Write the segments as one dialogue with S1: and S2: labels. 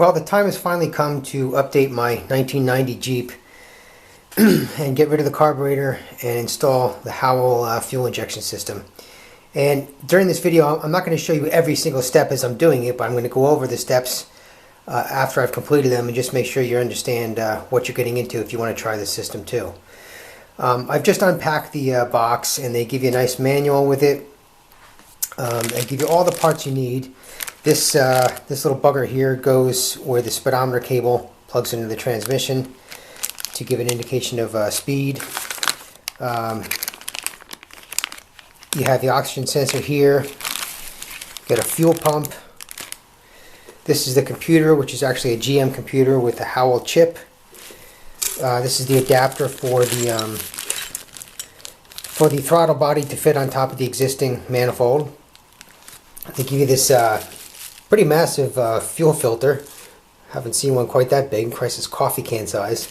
S1: Well, the time has finally come to update my 1990 Jeep and get rid of the carburetor and install the Howell fuel injection system. And during this video, I'm not going to show you every single step as I'm doing it, but I'm going to go over the steps after I've completed them and just make sure you understand what you're getting into if you want to try this system too. I've just unpacked the box, and they give you a nice manual with it. They give you all the parts you need. This little bugger here goes where the speedometer cable plugs into the transmission to give an indication of speed. You have the oxygen sensor here. Got a fuel pump. This is the computer, which is actually a GM computer with a Howell chip. This is the adapter for the throttle body to fit on top of the existing manifold. They give you this pretty massive fuel filter. Haven't seen one quite that big. Christ, it's coffee can size.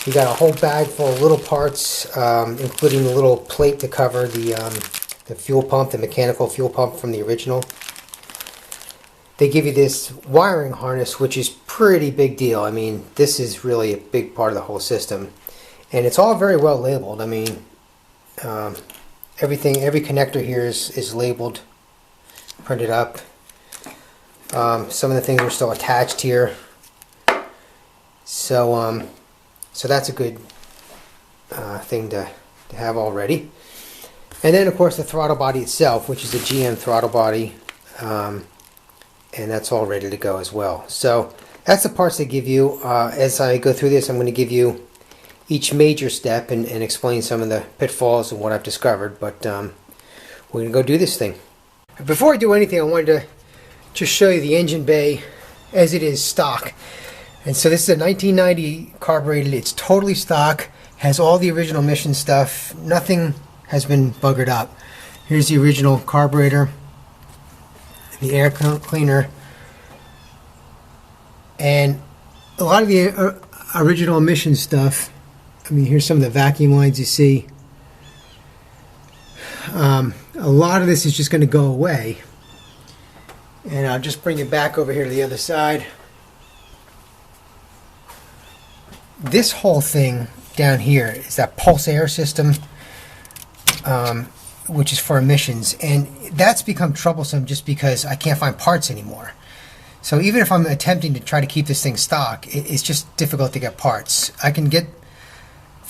S1: You got a whole bag full of little parts, including the little plate to cover the fuel pump, the mechanical fuel pump from the original. They give you this wiring harness, which is pretty big deal. I mean, this is really a big part of the whole system, and it's all very well labeled. I mean, every connector here is labeled, printed up. Some of the things are still attached here, so that's a good thing to have already. And then, of course, the throttle body itself, which is a GM throttle body, and that's all ready to go as well. So that's the parts they give you. As I go through this, I'm going to give you each major step and explain some of the pitfalls and what I've discovered. But we're going to go do this thing. Before I do anything, I wanted to just show you the engine bay as it is stock. And so this is a 1990 carbureted. It's totally stock, has all the original emission stuff. Nothing has been buggered up. Here's the original carburetor, the air cleaner, and a lot of the original emission stuff. I mean, here's some of the vacuum lines you see. A lot of this is just going to go away. And I'll just bring it back over here to the other side. This whole thing down here is that pulse air system, which is for emissions, and that's become troublesome just because I can't find parts anymore. So even if I'm attempting to try to keep this thing stock, it's just difficult to get parts. I can get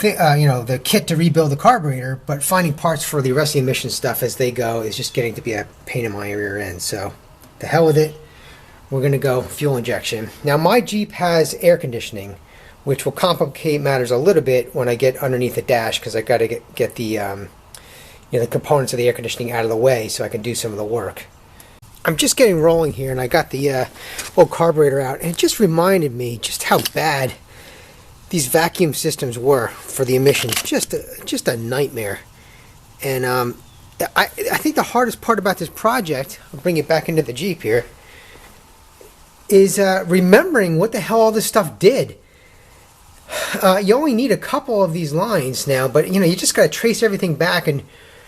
S1: the kit to rebuild the carburetor, but finding parts for the rest of the emission stuff as they go is just getting to be a pain in my rear end. So the hell with it. We're going to go fuel injection. Now, my Jeep has air conditioning, which will complicate matters a little bit when I get underneath the dash, because I got to get the the components of the air conditioning out of the way so I can do some of the work. I'm just getting rolling here, and I got the old carburetor out, and it just reminded me just how bad these vacuum systems were for the emissions. Just a nightmare. And I think the hardest part about this project, I'll bring it back into the Jeep here, is remembering what the hell all this stuff did. You only need a couple of these lines now, but you just got to trace everything back and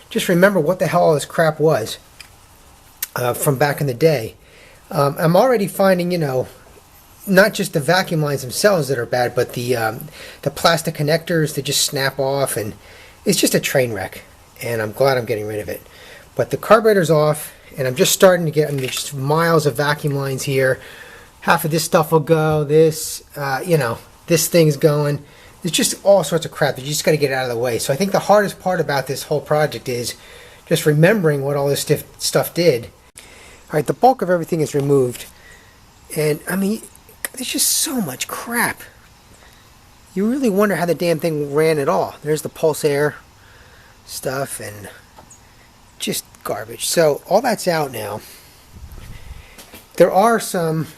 S1: just remember what the hell all this crap was from back in the day. I'm already finding, not just the vacuum lines themselves that are bad, but the plastic connectors that just snap off, and it's just a train wreck. And I'm glad I'm getting rid of it. But the carburetor's off, and I'm just starting to get just miles of vacuum lines here. Half of this stuff will go. This, this thing's going. There's just all sorts of crap that you just got to get out of the way. So I think the hardest part about this whole project is just remembering what all this stuff did. All right, the bulk of everything is removed. And, I mean, there's just so much crap. You really wonder how the damn thing ran at all. There's the pulse air stuff and just garbage. So all that's out now. There are some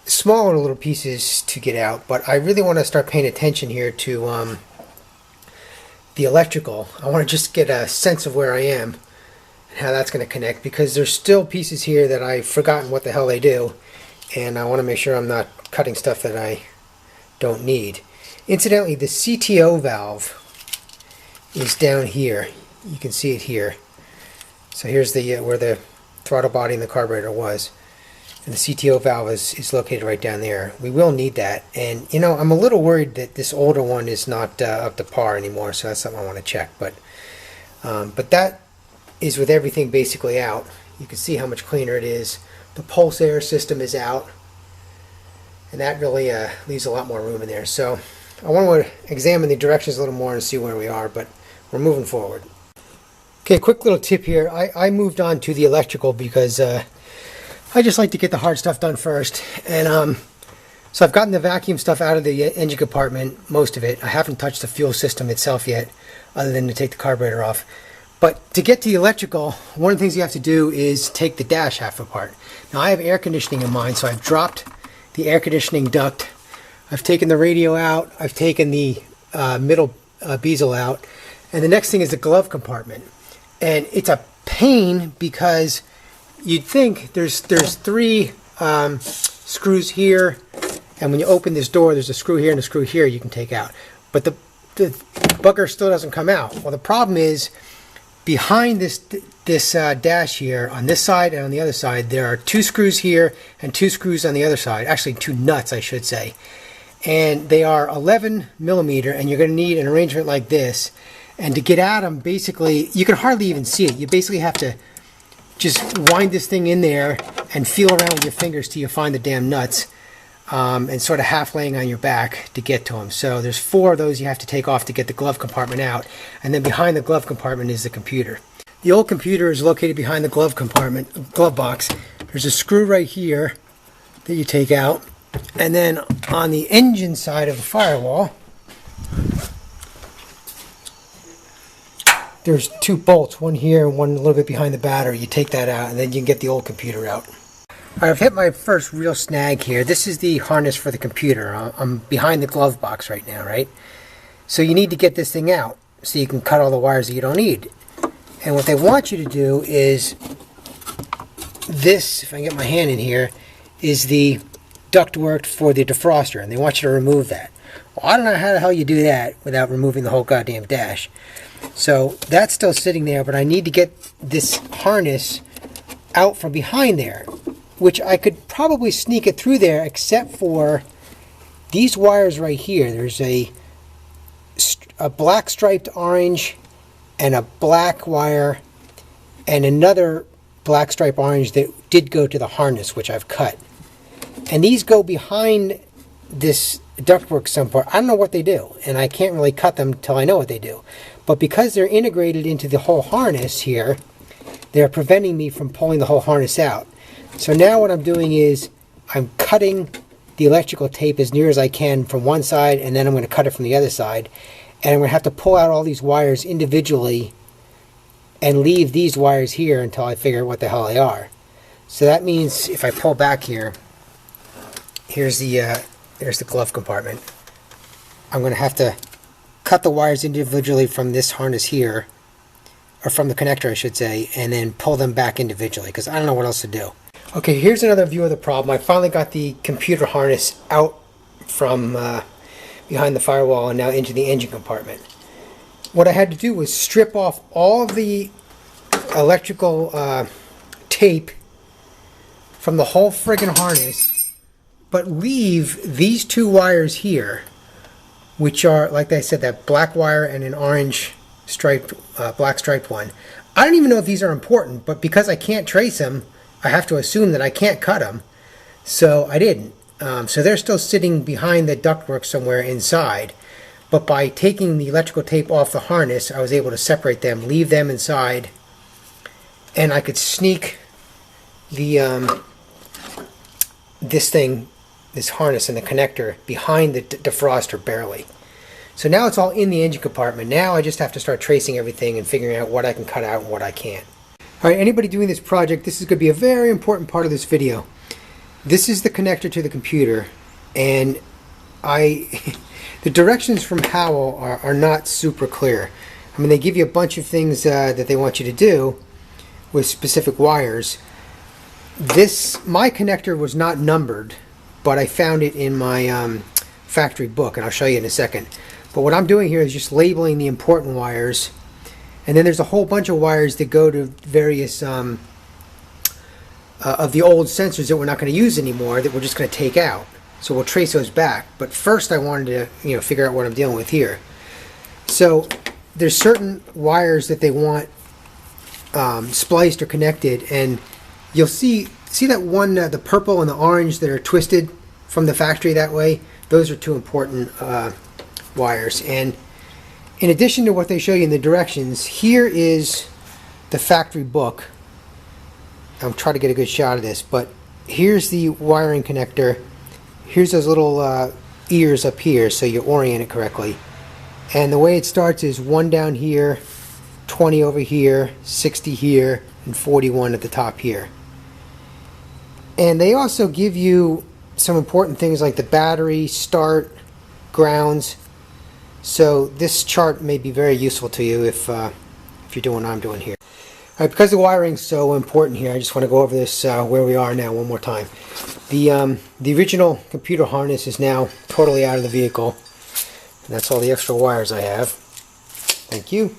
S1: smaller little pieces to get out, but I really want to start paying attention here to the electrical. I want to just get a sense of where I am and how that's going to connect, because there's still pieces here that I've forgotten what the hell they do, and I want to make sure I'm not cutting stuff that I don't need. Incidentally, the CTO valve is down here. You can see it here. So here's the where the throttle body and the carburetor was. And the CTO valve is located right down there. We will need that. And, you know, I'm a little worried that this older one is not up to par anymore, so that's something I want to check. But that is with everything basically out. You can see how much cleaner it is. The pulse air system is out, and that really leaves a lot more room in there. So I want to examine the directions a little more and see where we are, but we're moving forward. Okay, quick little tip here. I moved on to the electrical because I just like to get the hard stuff done first. And so I've gotten the vacuum stuff out of the engine compartment, most of it. I haven't touched the fuel system itself yet, other than to take the carburetor off. But to get to the electrical, one of the things you have to do is take the dash half apart. Now I have air conditioning in mine, so I've dropped the air conditioning duct. I've taken the radio out. I've taken the middle bezel out. And the next thing is the glove compartment. And it's a pain because you'd think there's three screws here, and when you open this door, there's a screw here and a screw here you can take out. But the bugger still doesn't come out. Well, the problem is behind this dash here, on this side and on the other side, there are two screws here and two screws on the other side. Actually, two nuts, I should say. And they are 11 millimeter, and you're going to need an arrangement like this. And to get at them, basically, you can hardly even see it. You basically have to just wind this thing in there and feel around with your fingers till you find the damn nuts, and sort of half laying on your back to get to them. So there's 4 of those you have to take off to get the glove compartment out, and then behind the glove compartment is the computer. The old computer is located behind the glove compartment, glove box. There's a screw right here that you take out, and then on the engine side of the firewall, there's 2 bolts, one here and one a little bit behind the battery. You take that out, and then you can get the old computer out. All right, I've hit my first real snag here. This is the harness for the computer. I'm behind the glove box right now, right? So you need to get this thing out so you can cut all the wires that you don't need. And what they want you to do is this, if I can get my hand in here, is the ductwork for the defroster, and they want you to remove that. Well, I don't know how the hell you do that without removing the whole goddamn dash. So that's still sitting there, but I need to get this harness out from behind there, which I could probably sneak it through there, except for these wires right here. There's a black striped orange and a black wire and another black stripe orange that did go to the harness, which I've cut. And these go behind this ductwork somewhere. I don't know what they do, and I can't really cut them till I know what they do. But because they're integrated into the whole harness here, they're preventing me from pulling the whole harness out. So now what I'm doing is I'm cutting the electrical tape as near as I can from one side, and then I'm going to cut it from the other side. And I'm going to have to pull out all these wires individually and leave these wires here until I figure out what the hell they are. So that means if I pull back here, there's the glove compartment. I'm going to have to cut the wires individually from this harness here, or from the connector I should say, and then pull them back individually because I don't know what else to do. Okay, here's another view of the problem. I finally got the computer harness out from behind the firewall and now into the engine compartment. What I had to do was strip off all of the electrical tape from the whole friggin' harness, but leave these 2 wires here, which are, like I said, that black wire and an orange striped, black striped one. I don't even know if these are important, but because I can't trace them, I have to assume that I can't cut them, so I didn't. So they're still sitting behind the ductwork somewhere inside, but by taking the electrical tape off the harness, I was able to separate them, leave them inside, and I could sneak the this harness and the connector behind the defroster barely. So now it's all in the engine compartment. Now I just have to start tracing everything and figuring out what I can cut out and what I can't. All right, anybody doing this project, this is going to be a very important part of this video. This is the connector to the computer, and the directions from Howell are not super clear. I mean, they give you a bunch of things that they want you to do with specific wires. My connector was not numbered, but I found it in my factory book, and I'll show you in a second. But what I'm doing here is just labeling the important wires, and then there's a whole bunch of wires that go to various of the old sensors that we're not going to use anymore that we're just going to take out. So we'll trace those back. But first I wanted to figure out what I'm dealing with here. So there's certain wires that they want spliced or connected, and you'll see that one, the purple and the orange that are twisted from the factory that way. Those are two important wires. And in addition to what they show you in the directions, here is the factory book. I'm trying to get a good shot of this, but here's the wiring connector. Here's those little ears up here, so you orient it correctly. And the way it starts is 1 down here, 20 over here, 60 here, and 41 at the top here. And they also give you some important things like the battery, start, grounds. So this chart may be very useful to you if you're doing what I'm doing here. All right, because the wiring's so important here, I just want to go over this where we are now one more time. The original computer harness is now totally out of the vehicle. And that's all the extra wires I have. Thank you.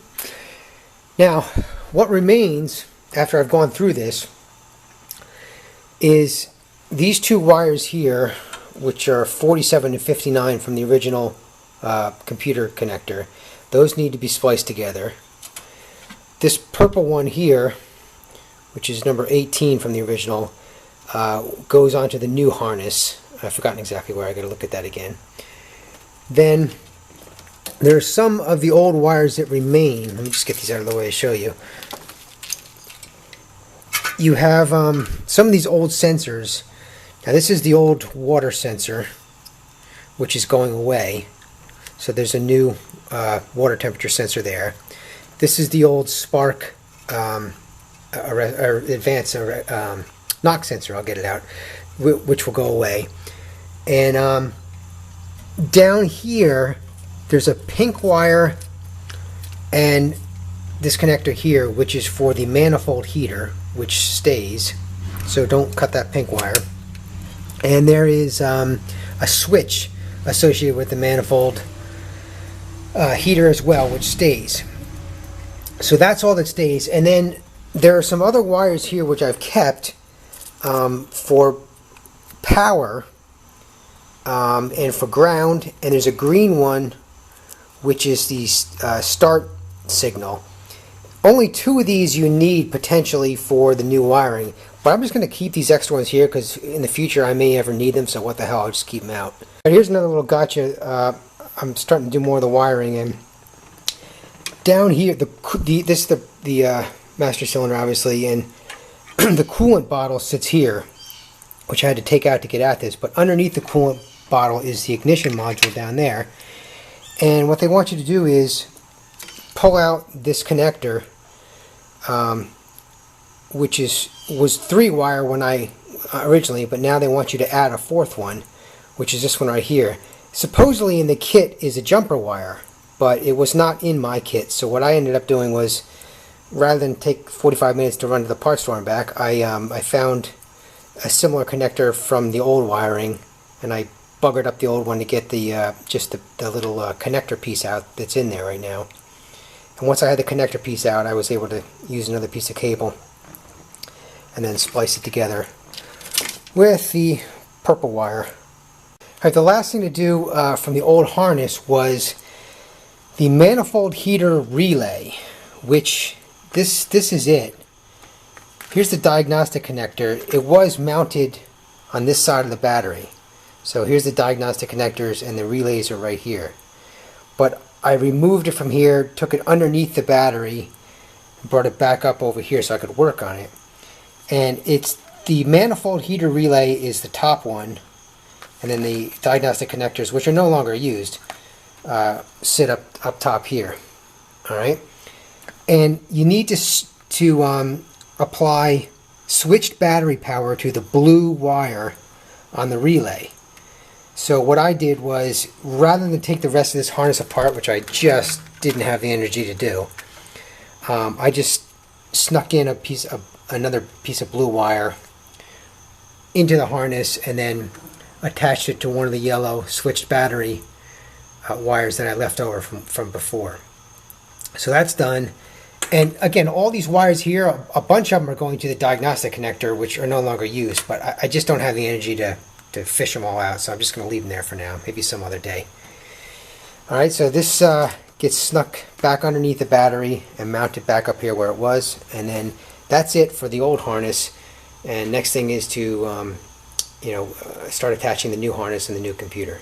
S1: Now, what remains after I've gone through this is these two wires here, which are 47 and 59 from the original computer connector. Those need to be spliced together. This purple one here, which is number 18 from the original, goes onto the new harness. I've forgotten exactly where. I got to look at that again. Then there are some of the old wires that remain. Let me just get these out of the way to show you. You have some of these old sensors. Now this is the old water sensor, which is going away. So there's a new water temperature sensor there. This is the old spark advanced knock sensor. I'll get it out, which will go away. And down here, there's a pink wire and this connector here, which is for the manifold heater, which stays. So don't cut that pink wire. And there is a switch associated with the manifold heater as well, which stays. So that's all that stays. And then there are some other wires here which I've kept for power and for ground. And there's a green one which is the start signal. Only 2 of these you need potentially for the new wiring. But I'm just going to keep these extra ones here because in the future I may ever need them, so what the hell, I'll just keep them out. Right, here's another little gotcha. I'm starting to do more of the wiring, and down here, this is the master cylinder obviously, and the coolant bottle sits here, which I had to take out to get at this, but underneath the coolant bottle is the ignition module down there. And what they want you to do is pull out this connector, which was 3-wire when I originally, but now they want you to add a 4th one, which is this one right here. Supposedly in the kit is a jumper wire, but it was not in my kit. So what I ended up doing was, rather than take 45 minutes to run to the parts store and back, I found a similar connector from the old wiring, and I buggered up the old one to get the just the little connector piece out that's in there right now. And once I had the connector piece out, I was able to use another piece of cable and then splice it together with the purple wire. Alright, the last thing to do from the old harness was the manifold heater relay, which this is it. Here's the diagnostic connector. It was mounted on this side of the battery. So here's the diagnostic connectors, and the relays are right here. But I removed it from here, took it underneath the battery, and brought it back up over here so I could work on it. And it's the manifold heater relay is the top one, and then the diagnostic connectors, which are no longer used, sit up top here. All right, and you need to apply switched battery power to the blue wire on the relay. So what I did was, rather than take the rest of this harness apart, which I just didn't have the energy to do, I just snuck in another piece of blue wire into the harness and then attached it to one of the yellow switched battery wires that I left over from before. So that's done, And again, all these wires here, a bunch of them are going to the diagnostic connector, which are no longer used, but I just don't have the energy to fish them all out, so I'm just going to leave them there for now, maybe some other day. Alright, so this gets snuck back underneath the battery and mounted back up here where it was, and then that's it for the old harness. And next thing is to start attaching the new harness and the new computer.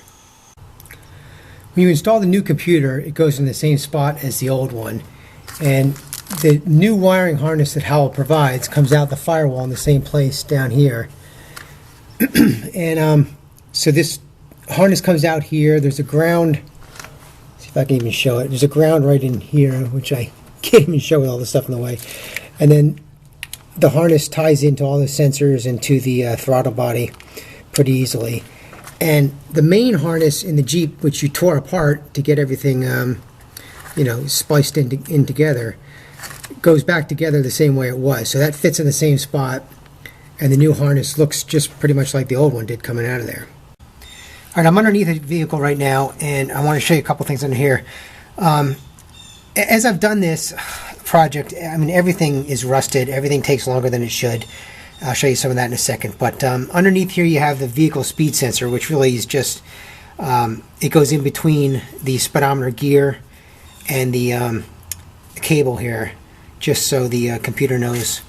S1: When you install the new computer, it goes in the same spot as the old one, and the new wiring harness that Howell provides comes out the firewall in the same place down here. And so this harness comes out here. There's a ground. See if I can even show it. There's a ground right in here, which I can't even show with all the stuff in the way. And then the harness ties into all the sensors and to the throttle body pretty easily. And the main harness in the Jeep, which you tore apart to get everything spliced in together, goes back together the same way it was. So that fits in the same spot, and the new harness looks just pretty much like the old one did coming out of there. Alright, I'm underneath the vehicle right now, and I want to show you a couple things under here. As I've done this project, I mean, everything is rusted, everything takes longer than it should. I'll show you some of that in a second. But underneath here you have the vehicle speed sensor, which really is just, it goes in between the speedometer gear and the cable here, just so the computer knows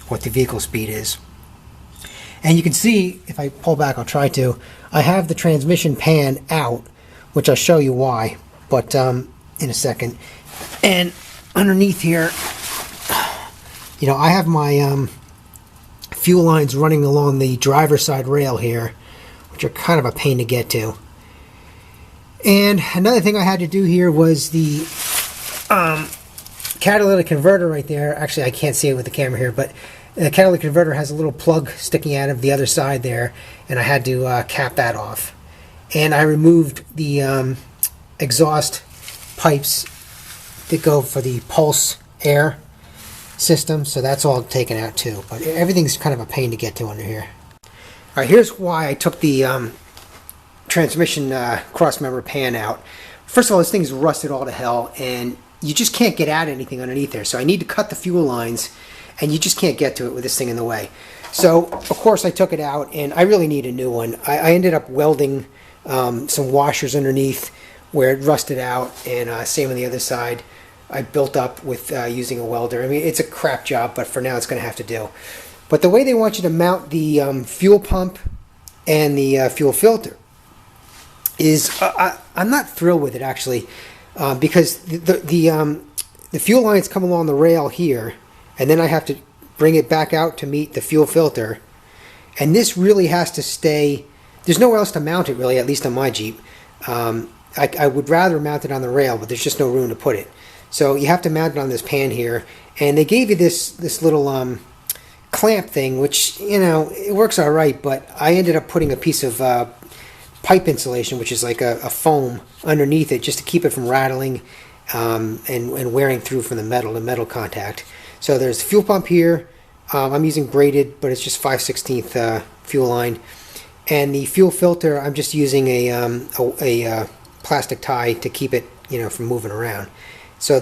S1: what the vehicle speed is. And you can see, if I pull back, I'll try to, I have the transmission pan out, which I'll show you why, but in a second. And underneath here, I have my fuel lines running along the driver's side rail here, which are kind of a pain to get to. And another thing I had to do here was the catalytic converter right there. Actually, I can't see it with the camera here, but the catalytic converter has a little plug sticking out of the other side there, and I had to cap that off. And I removed the exhaust pipes that go for the pulse air system, so that's all taken out too. But everything's kind of a pain to get to under here. Alright, here's why I took the transmission cross-member pan out. First of all, this thing's rusted all to hell, and you just can't get at anything underneath there. So I need to cut the fuel lines, and you just can't get to it with this thing in the way. So, of course, I took it out, and I really need a new one. I ended up welding some washers underneath where it rusted out, and same on the other side. I built up with using a welder. I mean, it's a crap job, but for now it's going to have to do. But the way they want you to mount the fuel pump and the fuel filter is, I'm not thrilled with it actually, because the fuel lines come along the rail here, and then I have to bring it back out to meet the fuel filter, and this really has to stay. There's nowhere else to mount it really, at least on my Jeep. I would rather mount it on the rail, but there's just no room to put it. So you have to mount it on this pan here, and they gave you this little clamp thing, which it works all right. But I ended up putting a piece of pipe insulation, which is like a foam, underneath it just to keep it from rattling and wearing through from the metal contact. So there's the fuel pump here. I'm using braided, but it's just 5/16 fuel line, and the fuel filter I'm just using a plastic tie to keep it from moving around. So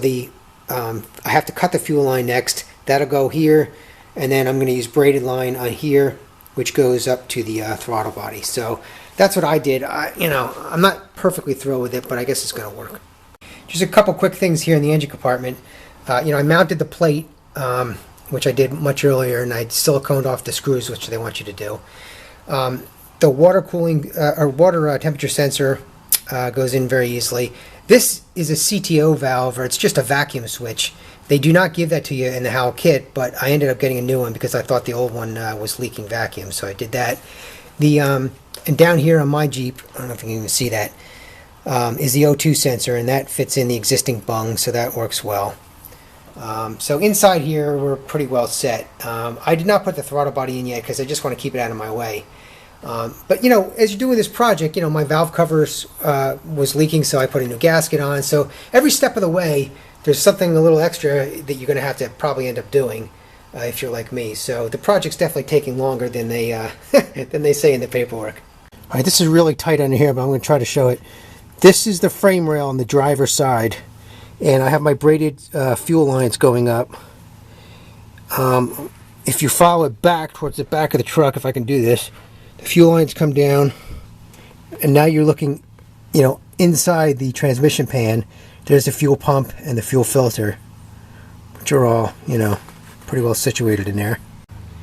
S1: I have to cut the fuel line next. That'll go here, and then I'm going to use braided line on here, which goes up to the throttle body. So that's what I did. I'm not perfectly thrilled with it, but I guess it's going to work. Just a couple quick things here in the engine compartment. I mounted the plate, which I did much earlier, and I siliconed off the screws, which they want you to do. The water cooling or water temperature sensor goes in very easily. This is a CTO valve, or it's just a vacuum switch. They do not give that to you in the Howell kit, but I ended up getting a new one because I thought the old one was leaking vacuum, so I did that. And down here on my Jeep, I don't know if you can even see that, is the O2 sensor, and that fits in the existing bung, so that works well. So inside here, we're pretty well set. I did not put the throttle body in yet because I just want to keep it out of my way. But as you're doing this project, my valve covers was leaking, so I put a new gasket on. So every step of the way, there's something a little extra that you're going to have to probably end up doing if you're like me. So the project's definitely taking longer than they than they say in the paperwork. All right, this is really tight under here, but I'm going to try to show it. This is the frame rail on the driver's side, And I have my braided fuel lines going up. If you follow it back towards the back of the truck, if I can do this, the fuel lines come down, and now you're looking, you know, inside the transmission pan. There's the fuel pump and the fuel filter, which are all, you know, pretty well situated in there.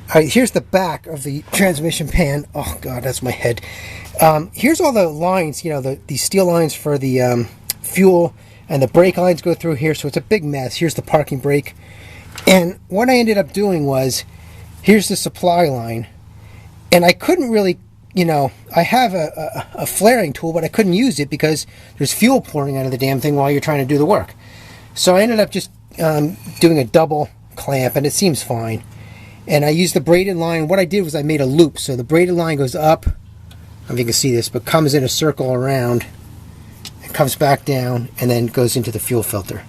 S1: All right, here's the back of the transmission pan. Oh God, that's my head. Here's all the lines, you know, the steel lines for the fuel, and the brake lines go through here, so it's a big mess. Here's the parking brake. And what I ended up doing was, here's the supply line, and I couldn't really, you know, I have a flaring tool, but I couldn't use it because there's fuel pouring out of the damn thing while you're trying to do the work. So I ended up just doing a double clamp, and it seems fine. And I used the braided line. What I did was I made a loop, so the braided line goes up, I don't know if you can see this, but comes in a circle around, and comes back down, and then goes into the fuel filter.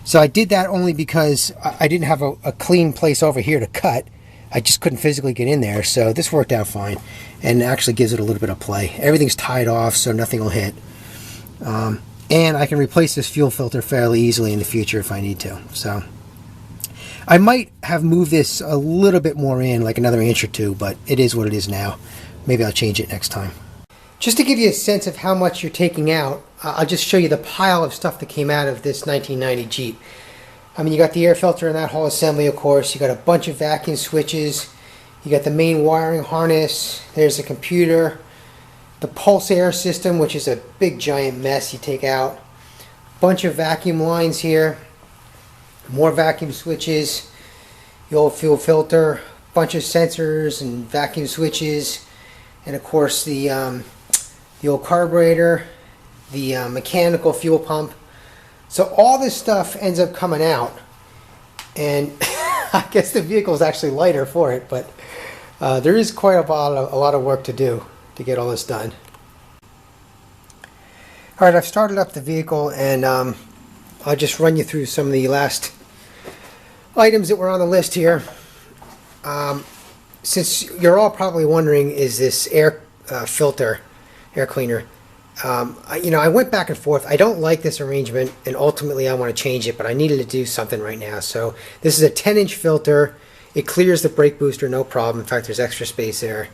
S1: So I did that only because I didn't have a clean place over here to cut. I just couldn't physically get in there, so this worked out fine, and actually gives it a little bit of play. Everything's tied off, so nothing will hit. And I can replace this fuel filter fairly easily in the future if I need to. So I might have moved this a little bit more in, like another inch or two, but it is what it is now. Maybe I'll change it next time. Just to give you a sense of how much you're taking out, I'll just show you the pile of stuff that came out of this 1990 Jeep. I mean, you got the air filter in that whole assembly, of course. You got a bunch of vacuum switches. You got the main wiring harness. There's the computer. The pulse air system, which is a big giant mess you take out. Bunch of vacuum lines here. More vacuum switches. The old fuel filter. Bunch of sensors and vacuum switches. And of course the old carburetor. The mechanical fuel pump. So all this stuff ends up coming out, and I guess the vehicle is actually lighter for it, but there is quite a lot of work to do to get all this done. Alright, I've started up the vehicle, and I'll just run you through some of the last items that were on the list here. Since you're all probably wondering, is this air filter, air cleaner, you know, I went back and forth. I don't like this arrangement, and ultimately I want to change it, but I needed to do something right now. So this is a 10-inch filter. It clears the brake booster, no problem. In fact, there's extra space there.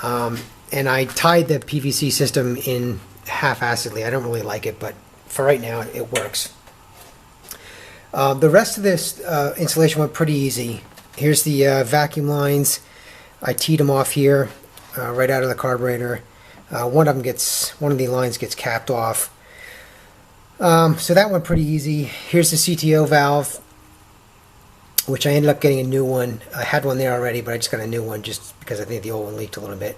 S1: And I tied the PVC system in half-assedly. I don't really like it, but for right now it works. The rest of this installation went pretty easy. Here's the vacuum lines. I teed them off here, right out of the carburetor. One of the lines gets capped off. So that went pretty easy. Here's the CTO valve, which I ended up getting a new one. I had one there already, but I just got a new one just because I think the old one leaked a little bit.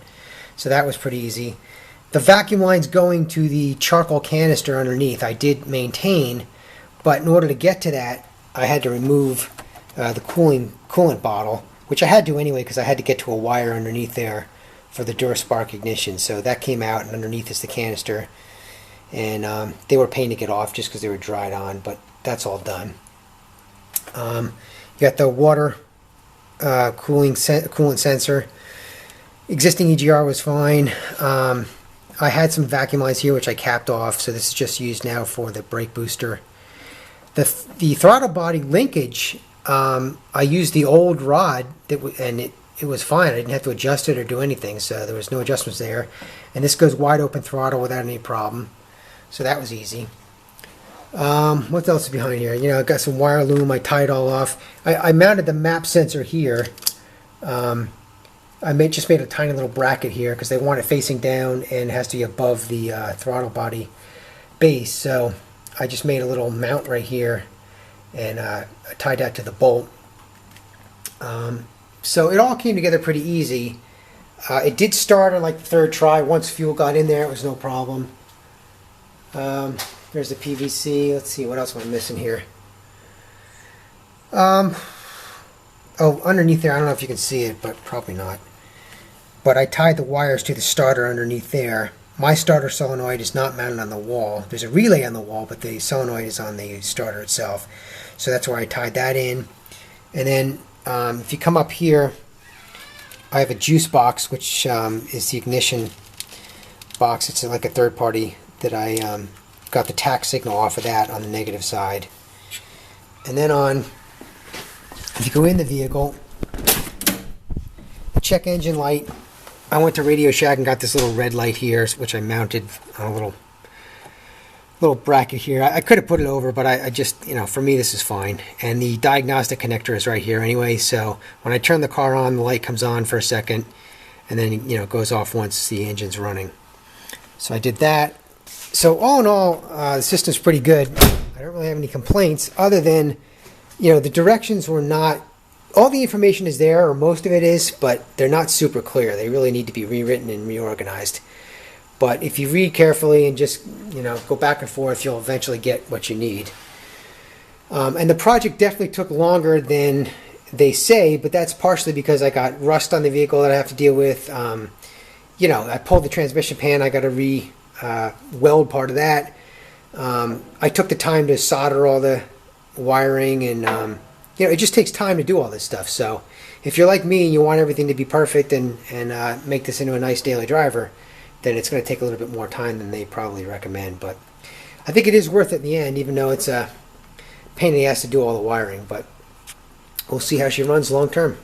S1: So that was pretty easy. The vacuum lines going to the charcoal canister underneath I did maintain, but in order to get to that, I had to remove the coolant bottle, which I had to anyway because I had to get to a wire underneath there for the Duraspark ignition. So that came out, and underneath is the canister, and they were a pain to get off just because they were dried on, but that's all done. You got the water coolant sensor. Existing EGR was fine. I had some vacuum lines here which I capped off, so this is just used now for the brake booster. The throttle body linkage, I used the old rod and it was fine. I didn't have to adjust it or do anything, so there was no adjustments there. And this goes wide open throttle without any problem, so that was easy. What else is behind here? You know, I got some wire loom. I tied all off. I mounted the map sensor here. I just made a tiny little bracket here because they want it facing down and it has to be above the throttle body base. So I just made a little mount right here and I tied that to the bolt. So it all came together pretty easy. It did start on like the third try. Once fuel got in there, it was no problem. There's the PVC. Let's see, what else am I missing here? Oh, underneath there, I don't know if you can see it, but probably not. But I tied the wires to the starter underneath there. My starter solenoid is not mounted on the wall. There's a relay on the wall, but the solenoid is on the starter itself. So that's where I tied that in. And then if you come up here, I have a juice box, which is the ignition box. It's like a third party that I got the tack signal off of that on the negative side. And then if you go in the vehicle, the check engine light, I went to Radio Shack and got this little red light here, which I mounted on a little bracket here. I could have put it over, but I just, for me this is fine. And the diagnostic connector is right here anyway, so when I turn the car on, the light comes on for a second, and then it goes off once the engine's running. So I did that. So all in all, the system's pretty good. I don't really have any complaints other than, the directions were not, all the information is there, or most of it is, but they're not super clear. They really need to be rewritten and reorganized. But if you read carefully and just, go back and forth, you'll eventually get what you need. And the project definitely took longer than they say, but that's partially because I got rust on the vehicle that I have to deal with. I pulled the transmission pan, I got to weld part of that. I took the time to solder all the wiring, and it just takes time to do all this stuff. So if you're like me and you want everything to be perfect and make this into a nice daily driver, then it's going to take a little bit more time than they probably recommend. But I think it is worth it in the end, even though it's a pain in the ass to do all the wiring. But we'll see how she runs long term.